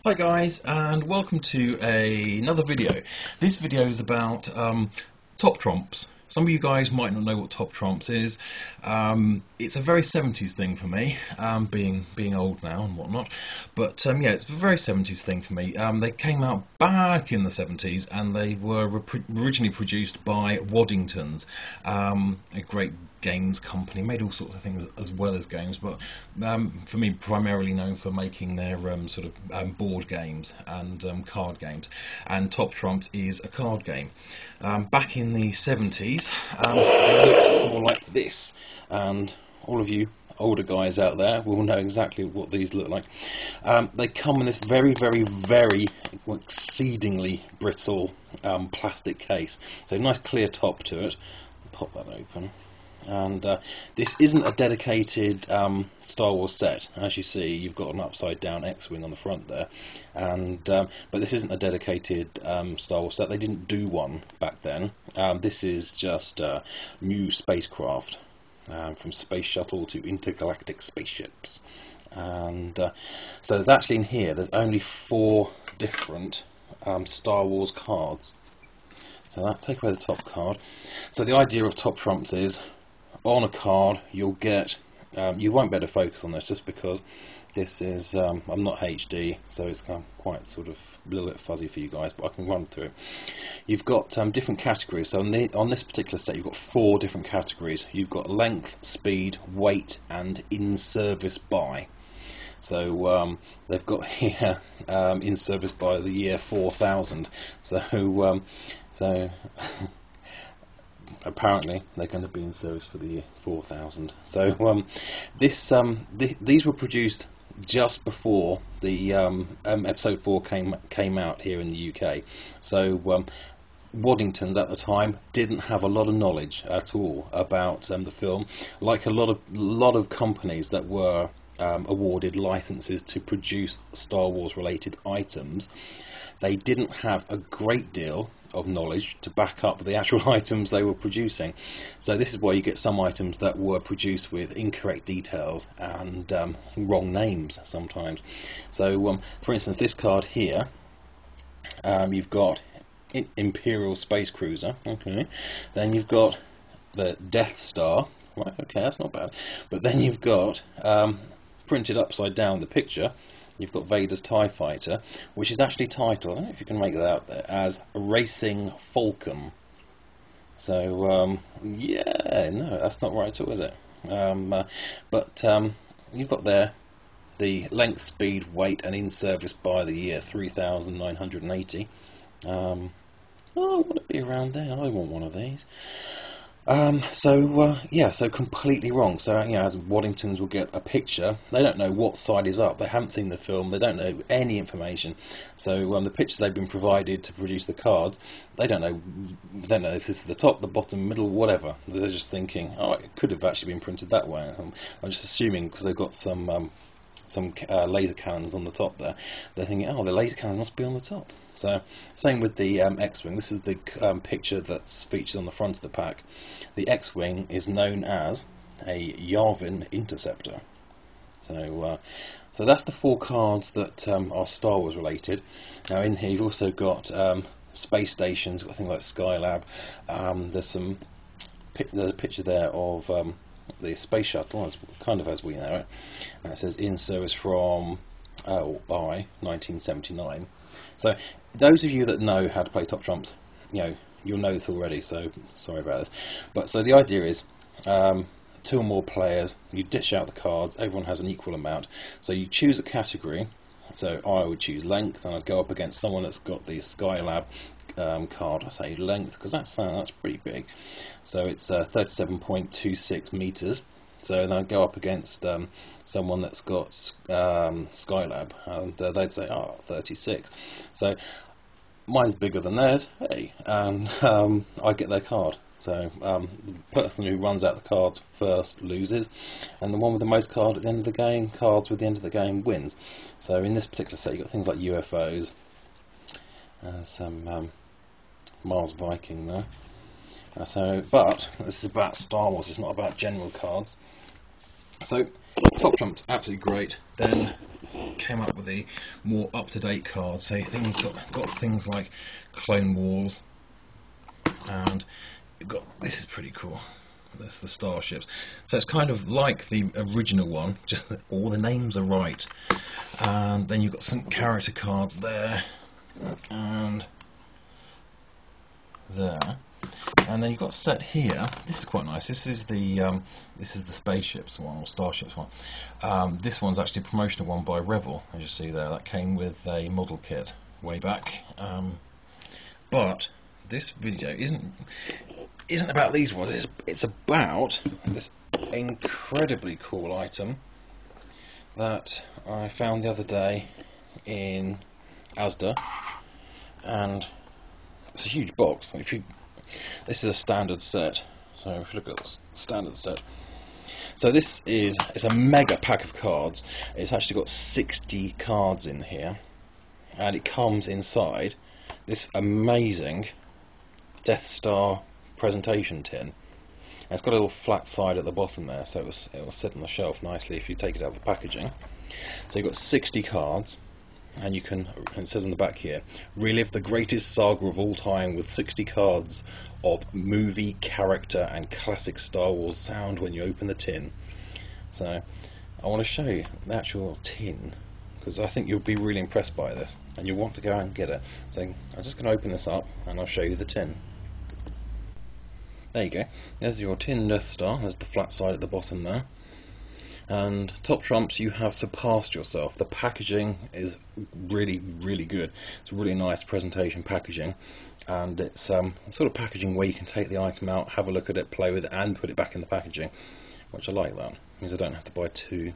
Hi guys, and welcome to another video. This video is about top trumps. Some of you guys might not know what top trumps is. It's a very 70s thing for me, being old now and whatnot. But yeah, it's a very 70s thing for me. They came out back in the 70s, and they were originally produced by Waddington's, a great games company. Made all sorts of things as well as games, but for me, primarily known for making their sort of board games and card games. And Top Trumps is a card game. Back in the 70s, they looked more like this, and all of you older guys out there will know exactly what these look like. They come in this very, very, very exceedingly brittle plastic case. So nice clear top to it. Pop that open. And this isn't a dedicated Star Wars set. As you see, you've got an upside down X-Wing on the front there, and but this isn't a dedicated Star Wars set. They didn't do one back then. This is just new spacecraft, from space shuttle to intergalactic spaceships. And so there's actually in here, there's only 4 different Star Wars cards. So let's take away the top card. So the idea of Top Trumps is, on a card you'll get, you won't be able to focus on this just because this is, I'm not HD, so it's quite sort of a little bit fuzzy for you guys, but I can run through it. You've got different categories. So on this particular set you've got 4 different categories. You've got length, speed, weight and in service by. So they've got here in service by the year 4000. So apparently they're going to be in service for the year 4000. So these were produced just before the episode 4 came out here in the UK. So Waddington's at the time didn't have a lot of knowledge at all about the film, like a lot of companies that were awarded licenses to produce Star Wars related items. They didn't have a great deal of knowledge to back up the actual items they were producing. So this is why you get some items that were produced with incorrect details and wrong names sometimes. So for instance, this card here, you've got Imperial Space Cruiser, okay, then you've got the Death Star, right, okay, that's not bad, but then you've got printed upside down the picture, you've got Vader's TIE Fighter, which is actually titled, I don't know if you can make that out there, as Racing Falcon. So yeah, no, that's not right at all, is it? But you've got there the length, speed, weight and in service by the year 3980. Oh, I want to be around there, I want one of these. Yeah, so completely wrong. So as Waddingtons will get a picture, they don't know what side is up. They haven't seen the film. They don't know any information. So the pictures they've been provided to produce the cards, they don't know if this is the top, the bottom, middle, whatever. They're just thinking, oh, it could have actually been printed that way. I'm just assuming because they've got some laser cannons on the top there. They're thinking, oh, the laser cannons must be on the top. So same with the X-Wing. This is the picture that's featured on the front of the pack. The X-Wing is known as a Yavin Interceptor. So that's the 4 cards that are Star Wars related. Now in here you've also got space stations, got things like Skylab. There's a picture there of the space shuttle, kind of as we know it, and it says in service from by 1979. So those of you that know how to play Top Trumps, you'll know this already, so sorry about this. But so the idea is 2 or more players, you dish out the cards, everyone has an equal amount, so you choose a category. So I would choose length, and I'd go up against someone that's got the Skylab card. I say length because that's pretty big, so it's 37.26 meters. So then I'd go up against someone that's got Skylab, and they'd say, oh, 36. So mine's bigger than theirs, hey, and I get their card. So the person who runs out the cards first loses, and the one with the most cards at the end of the game, wins. So in this particular set, you've got things like UFOs, some Mars Viking there. But this is about Star Wars, it's not about general cards. So Top Trumps, absolutely great. Then came up with the more up-to-date cards. So things got things like Clone Wars, and you've got, this is pretty cool. That's the starships. So it's kind of like the original one, just that all the names are right. And then you've got some character cards there, and there. And then you've got set here. This is quite nice. This is the spaceships one, or starships one. This one's actually a promotional one by Revel, as you see there. That came with a model kit way back. But this video isn't about these ones. It's about this incredibly cool item that I found the other day in ASDA, and it's a huge box. This is a standard set, so if you look at the standard set, so it's a mega pack of cards. It's actually got 60 cards in here, and it comes inside this amazing Death Star presentation tin. And it's got a little flat side at the bottom there, so it will sit on the shelf nicely if you take it out of the packaging. So you've got 60 cards, and you can, and it says on the back here, relive the greatest saga of all time with 60 cards of movie, character and classic Star Wars sound when you open the tin. So I want to show you the actual tin, because I think you'll be really impressed by this and you'll want to go out and get it. So I'm just going to open this up and I'll show you the tin. There you go, there's your tin Death Star. There's the flat side at the bottom there. And Top Trumps, you have surpassed yourself. The packaging is really, really good. It's really nice presentation packaging, and it's sort of packaging where you can take the item out, have a look at it, play with it, and put it back in the packaging, which I like. That means I don't have to buy two.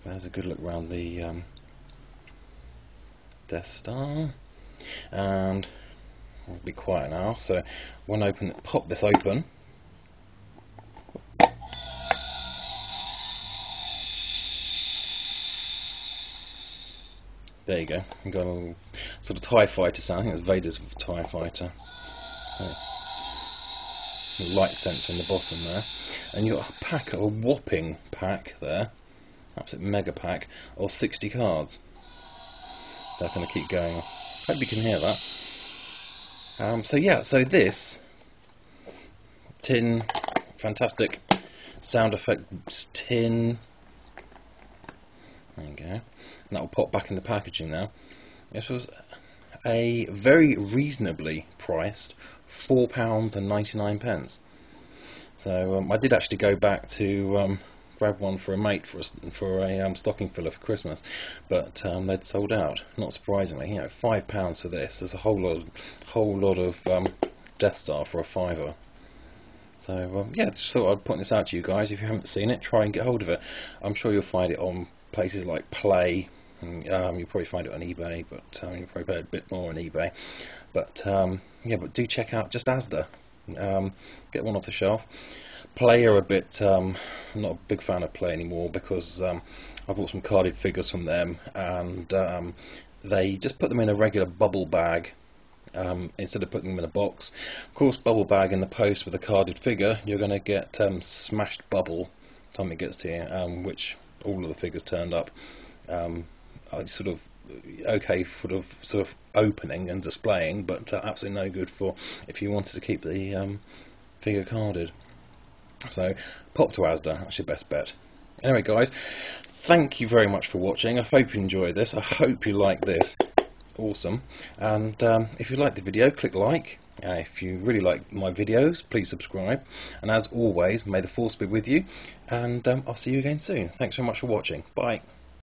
There's a good look around the Death Star, and I'll be quiet now. So when I pop this open. There you go. You've got a sort of TIE fighter sound. I think it's Vader's TIE fighter. Light sensor in the bottom there. And you've got a pack, a whopping pack there. Absolute mega pack of 60 cards. So I'm going to keep going. Hope you can hear that. So yeah, so this tin, fantastic sound effects tin. There you go. And that will pop back in the packaging now. This was a very reasonably priced £4.99. So I did actually go back to grab one for a mate for a stocking filler for Christmas, but they'd sold out. Not surprisingly, you know, £5 for this. There's a whole lot of Death Star for a fiver. So yeah, just thought I'd point this out to you guys. If you haven't seen it, try and get hold of it. I'm sure you'll find it on places like Play. You'll probably find it on eBay, but you'll probably pay a bit more on eBay. But yeah, but do check out just ASDA. Get one off the shelf. Play are a bit. I'm not a big fan of Play anymore, because I bought some carded figures from them, and they just put them in a regular bubble bag instead of putting them in a box. Of course, bubble bag in the post with a carded figure, you're going to get smashed bubble by the time it gets to you, which all of the figures turned up. Sort of okay for the sort of opening and displaying, but absolutely no good for if you wanted to keep the figure carded. So pop to ASDA, that's your best bet. Anyway guys, thank you very much for watching. I hope you enjoyed this. I hope you like this. It's awesome. And if you liked the video, click like. If you really like my videos, please subscribe. And as always, may the force be with you, and I'll see you again soon. Thanks very much for watching. Bye.